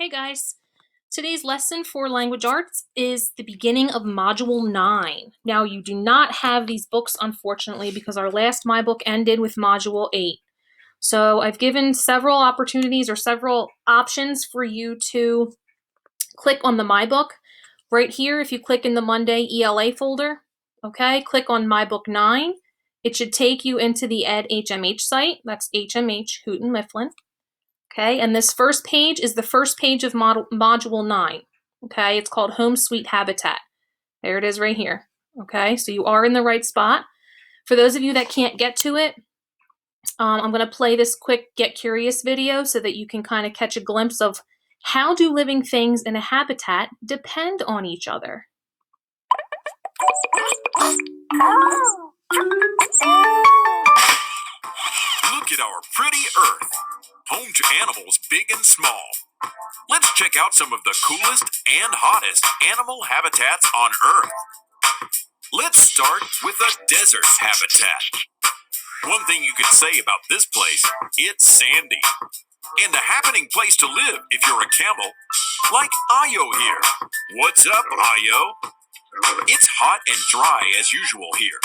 Hey guys, today's lesson for language arts is the beginning of Module 9. Now you do not have these books unfortunately because our last My Book ended with Module 8. So I've given several opportunities or several options for you to click on the My Book. Right here, if you click in the Monday ELA folder, okay, click on My Book 9. It should take you into the Ed HMH site. That's HMH Houghton Mifflin. Okay, and this first page is the first page of Module 9. Okay, it's called Home Sweet Habitat. There it is right here. Okay, so you are in the right spot. For those of you that can't get to it, I'm going to play this quick Get Curious video so that you can kind of catch a glimpse of how do living things in a habitat depend on each other. Look at our pretty Earth, home to animals big and small. Let's check out some of the coolest and hottest animal habitats on Earth. Let's start with a desert habitat. One thing you could say about this place, it's sandy. And a happening place to live if you're a camel, like Ayo here. What's up, Ayo? It's hot and dry as usual here.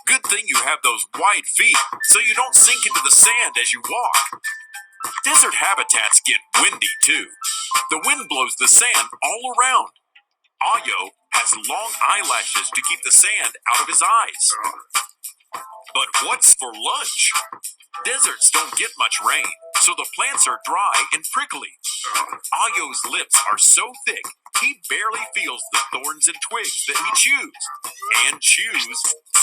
Good thing you have those wide feet so you don't sink into the sand as you walk. Desert habitats get windy too. The wind blows the sand all around. Ayo has long eyelashes to keep the sand out of his eyes. But what's for lunch? Deserts don't get much rain, so the plants are dry and prickly. Ayo's lips are so thick, he barely feels the thorns and twigs that he chews. And chews,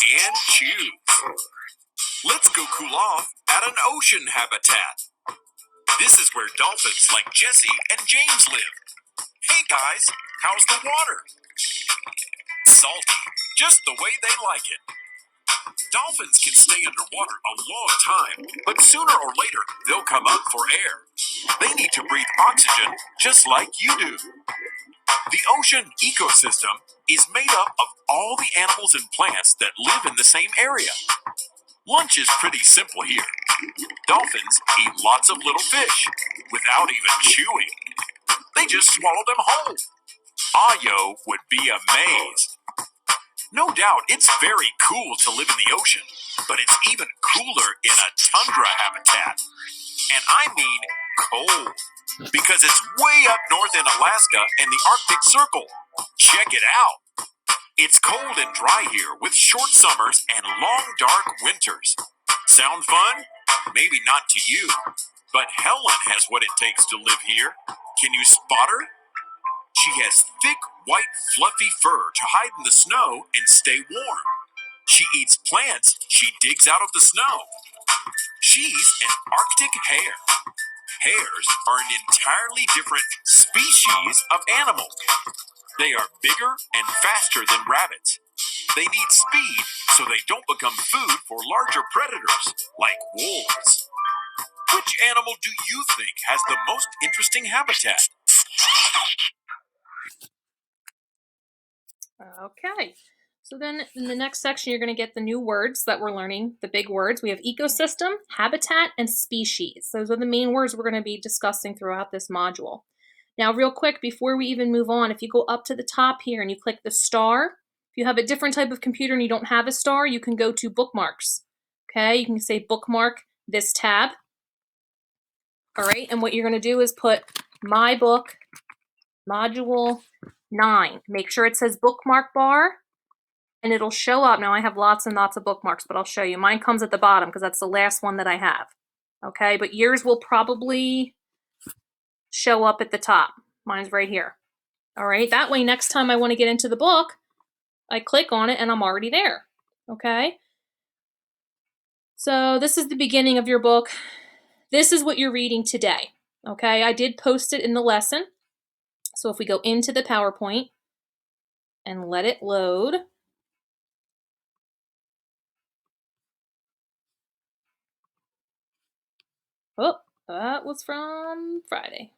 and chews. Let's go cool off at an ocean habitat. This is where dolphins like Jesse and James live. Hey guys, how's the water? Salty, just the way they like it. Dolphins can stay underwater a long time, but sooner or later they'll come up for air. They need to breathe oxygen just like you do. The ocean ecosystem is made up of all the animals and plants that live in the same area. Lunch is pretty simple here. Dolphins eat lots of little fish without even chewing. They just swallow them whole. Ayo would be amazed. No doubt it's very cool to live in the ocean, but it's even cooler in a tundra habitat. And I mean cold, because it's way up north in Alaska and the Arctic Circle. Check it out. It's cold and dry here with short summers and long dark winters. Sound fun? Maybe not to you, but Helen has what it takes to live here. Can you spot her? She has thick, white, fluffy fur to hide in the snow and stay warm. She eats plants she digs out of the snow. She's an Arctic hare. Hares are an entirely different species of animal. They are bigger and faster than rabbits. They need speed so they don't become food for larger predators, like wolves. Which animal do you think has the most interesting habitat? Okay, so then in the next section, you're going to get the new words that we're learning, the big words. We have ecosystem, habitat, and species. Those are the main words we're going to be discussing throughout this module. Now, real quick, before we even move on, if you go up to the top here and you click the star, if you have a different type of computer and you don't have a star, you can go to bookmarks. Okay, you can say bookmark this tab. All right, and what you're going to do is put My Book, Module 9. Make sure it says bookmark bar, and it'll show up. Now I have lots and lots of bookmarks, but I'll show you. Mine comes at the bottom because that's the last one that I have. Okay, but yours will probably show up at the top. Mine's right here. All right, that way next time I want to get into the book, I click on it and I'm already there. Okay, so this is the beginning of your book. This is what you're reading today. Okay, I did post it in the lesson. So if we go into the PowerPoint and let it load, oh, that was from Friday.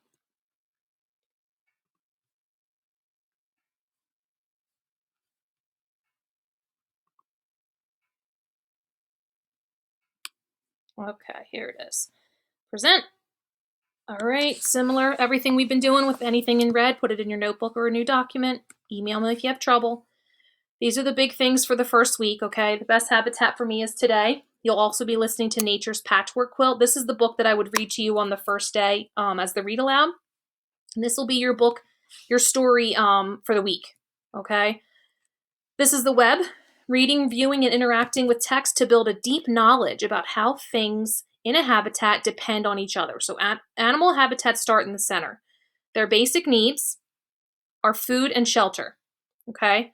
Okay, here it is. Present. All right, similar, everything we've been doing with anything in red, put it in your notebook or a new document. Email me if you have trouble. These are the big things for the first week, okay? The best habitat for me is today. You'll also be listening to Nature's Patchwork Quilt. This is the book that I would read to you on the first day as the read aloud. And this will be your book, your story for the week, okay? This is the web, reading, viewing, and interacting with text to build a deep knowledge about how things in a habitat depend on each other. So animal habitats start in the center. Their basic needs are food and shelter, okay?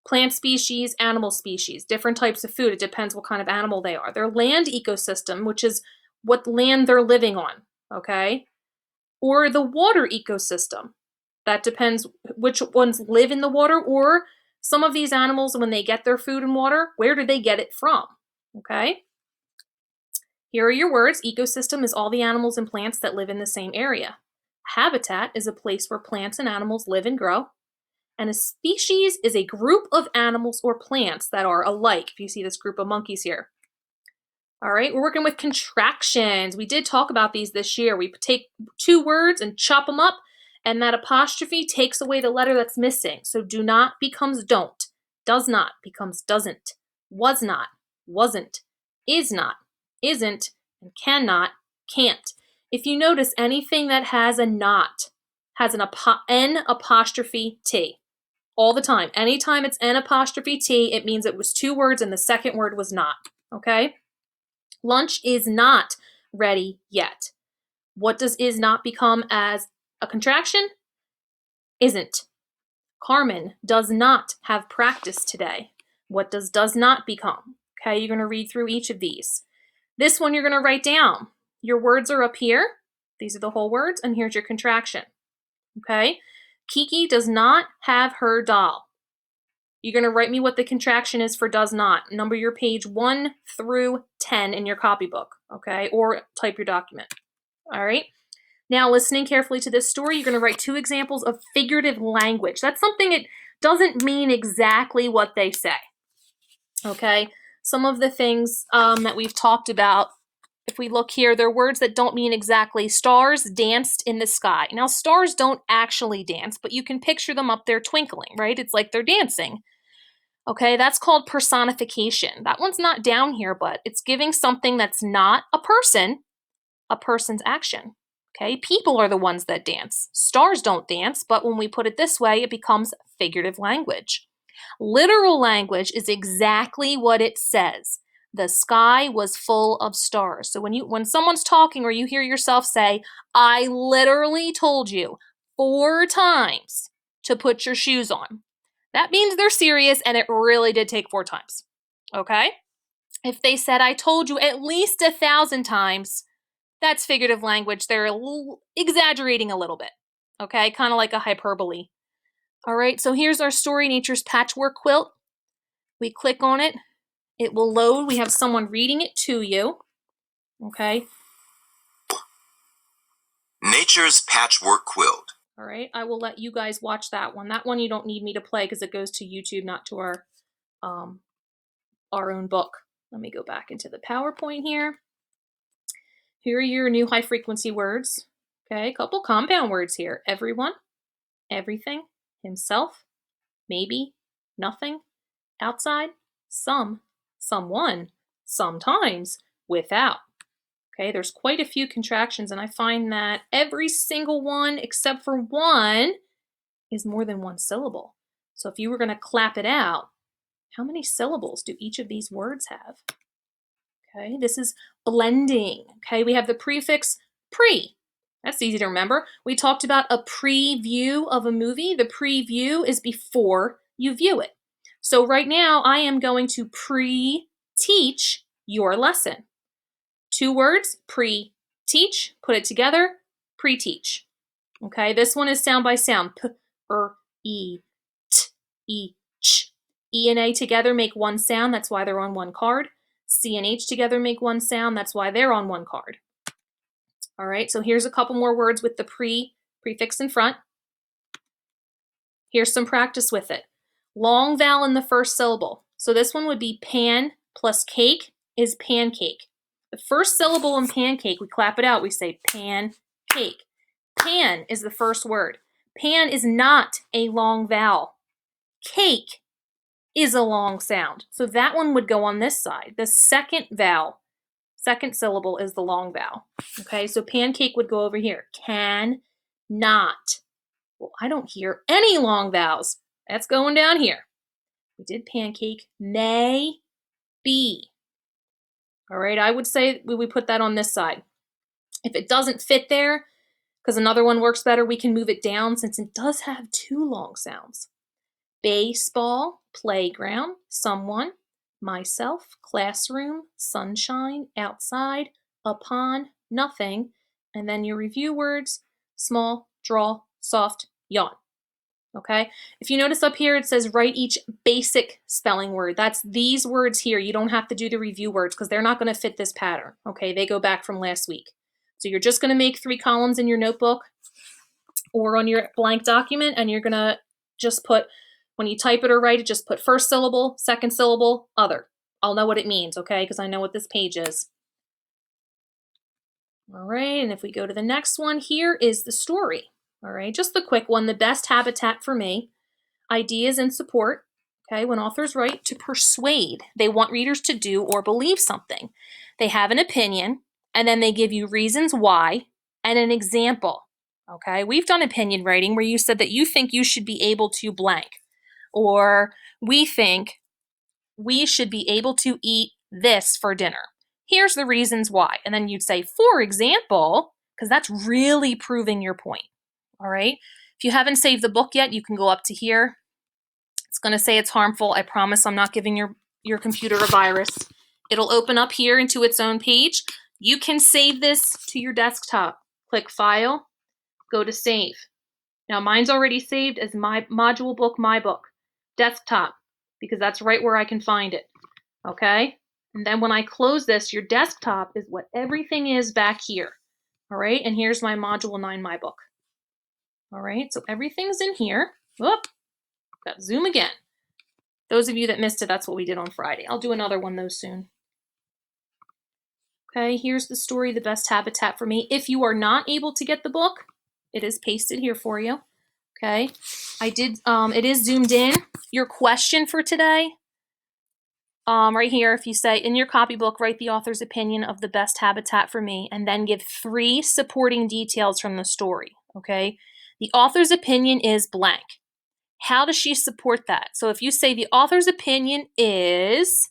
Plant species, animal species, different types of food. It depends what kind of animal they are. Their land ecosystem, which is what land they're living on, okay? Or the water ecosystem. That depends which ones live in the water, or some of these animals, when they get their food and water, where do they get it from, okay? Here are your words. Ecosystem is all the animals and plants that live in the same area. Habitat is a place where plants and animals live and grow. And a species is a group of animals or plants that are alike. If you see this group of monkeys here. All right, we're working with contractions. We did talk about these this year. We take two words and chop them up, and that apostrophe takes away the letter that's missing. So do not becomes don't. Does not becomes doesn't. Was not, wasn't. Is not, isn't, and cannot, can't. If you notice, anything that has a not has an N apostrophe T. All the time. Anytime it's N apostrophe T, it means it was two words and the second word was not. Okay? Lunch is not ready yet. What does is not become as a contraction? Isn't. Carmen does not have practice today. What does not become? Okay, you're going to read through each of these. This one you're going to write down. Your words are up here. These are the whole words, and here's your contraction. Okay? Kiki does not have her doll. You're going to write me what the contraction is for does not. Number your page 1 through 10 in your copybook, okay? Or type your document. All right? Now, listening carefully to this story, you're going to write two examples of figurative language. That's something it doesn't mean exactly what they say, okay? Some of the things that we've talked about, if we look here, they're words that don't mean exactly. Stars danced in the sky. Now, stars don't actually dance, but you can picture them up there twinkling, right? It's like they're dancing. Okay, that's called personification. That one's not down here, but it's giving something that's not a person's action. Okay, people are the ones that dance. Stars don't dance, but when we put it this way, it becomes figurative language. Literal language is exactly what it says. The sky was full of stars. So when someone's talking or you hear yourself say, I literally told you 4 times to put your shoes on, that means they're serious and it really did take 4 times, okay? If they said, I told you at least 1,000 times, that's figurative language. They're exaggerating a little bit, okay? Kind of like a hyperbole. All right, so here's our story, Nature's Patchwork Quilt. We click on it. It will load. We have someone reading it to you, okay? Nature's Patchwork Quilt. All right, I will let you guys watch that one. That one you don't need me to play because it goes to YouTube, not to our own book. Let me go back into the PowerPoint here. Here are your new high frequency words. Okay, a couple compound words here. Everyone, everything, himself, maybe, nothing, outside, some, someone, sometimes, without. Okay, there's quite a few contractions, and I find that every single one except for one is more than one syllable. So if you were going to clap it out, how many syllables do each of these words have? Okay, this is blending. Okay, we have the prefix pre. That's easy to remember. We talked about a preview of a movie. The preview is before you view it. So right now I am going to pre-teach your lesson. 2 words, pre-teach, put it together, pre-teach. Okay, this one is sound by sound. P, R, E, T, E, Ch. E and A together make one sound, that's why they're on one card. C and H together make one sound, that's why they're on one card. All right, so here's a couple more words with the prefix in front. Here's some practice with it. Long vowel in the first syllable. So this one would be pan plus cake is pancake. The first syllable in pancake, we clap it out, we say pancake. cake. Pan is the first word. Pan is not a long vowel. Cake is a long sound. So that one would go on this side. The second vowel, second syllable is the long vowel. Okay, so pancake would go over here. Can not. Well, I don't hear any long vowels. That's going down here. We did pancake. May be. All right, I would say we put that on this side. If it doesn't fit there, because another one works better, we can move it down since it does have two long sounds. Baseball, playground, someone, myself, classroom, sunshine, outside, upon, nothing, and then your review words, small, draw, soft, yawn. Okay? If you notice up here, it says write each basic spelling word. That's these words here. You don't have to do the review words because they're not going to fit this pattern. Okay? They go back from last week. So you're just going to make 3 columns in your notebook or on your blank document, and you're going to just put, when you type it or write it, just put first syllable, second syllable, other. I'll know what it means, okay? Because I know what this page is. All right, and if we go to the next one, here is the story. All right, just the quick one, the best habitat for me. Ideas and support. Okay, when authors write to persuade, they want readers to do or believe something. They have an opinion, and then they give you reasons why and an example. Okay, we've done opinion writing where you said that you think you should be able to blank, or we think we should be able to eat this for dinner. Here's the reasons why. And then you'd say, for example, because that's really proving your point. All right. If you haven't saved the book yet, you can go up to here. It's going to say it's harmful. I promise I'm not giving your computer a virus. It'll open up here into its own page. You can save this to your desktop. Click File, go to Save. Now mine's already saved as my module book, my book, desktop, because that's right where I can find it. Okay? And then when I close this, your desktop is what everything is back here. All right? And here's my module 9, my book. All right, so everything's in here. Whoop, got zoom again. Those of you that missed it, that's what we did on Friday. I'll do another one though soon. Okay, here's the story, The Best Habitat for Me. If you are not able to get the book, it is pasted here for you. Okay, it is zoomed in. Your question for today, right here, if you say, in your copybook, write the author's opinion of The Best Habitat for Me, and then give 3 supporting details from the story, okay? The author's opinion is blank. How does she support that? So if you say the author's opinion is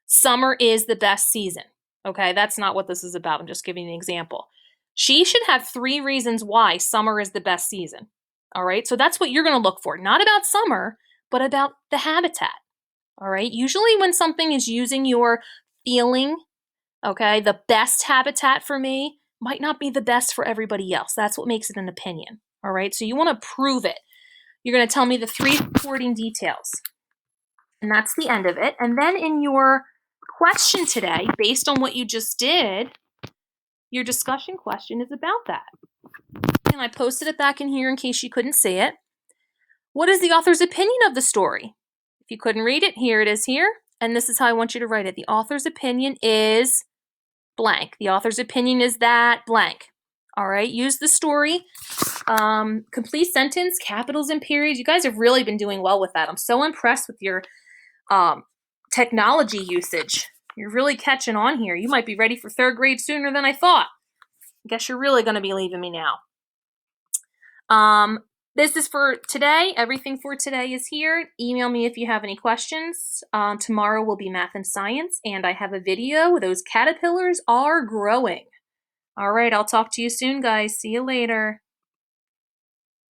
summer is the best season, okay? That's not what this is about. I'm just giving an example. She should have 3 reasons why summer is the best season, all right? So that's what you're going to look for. Not about summer, but about the habitat, all right? Usually when something is using your feeling, okay, the best habitat for me might not be the best for everybody else. That's what makes it an opinion, all right? So you want to prove it. You're going to tell me the 3 supporting details. And that's the end of it. And then in your question today, based on what you just did, your discussion question is about that. And I posted it back in here in case you couldn't see it. What is the author's opinion of the story? If you couldn't read it, here it is here. And this is how I want you to write it. The author's opinion is blank. The author's opinion is that blank. All right, use the story. Complete sentence, capitals and periods. You guys have really been doing well with that. I'm so impressed with your technology usage. You're really catching on here. You might be ready for 3rd grade sooner than I thought. I guess you're really going to be leaving me now. This is for today. Everything for today is here. Email me if you have any questions. Tomorrow will be math and science, and I have a video. Those caterpillars are growing. All right, I'll talk to you soon, guys. See you later.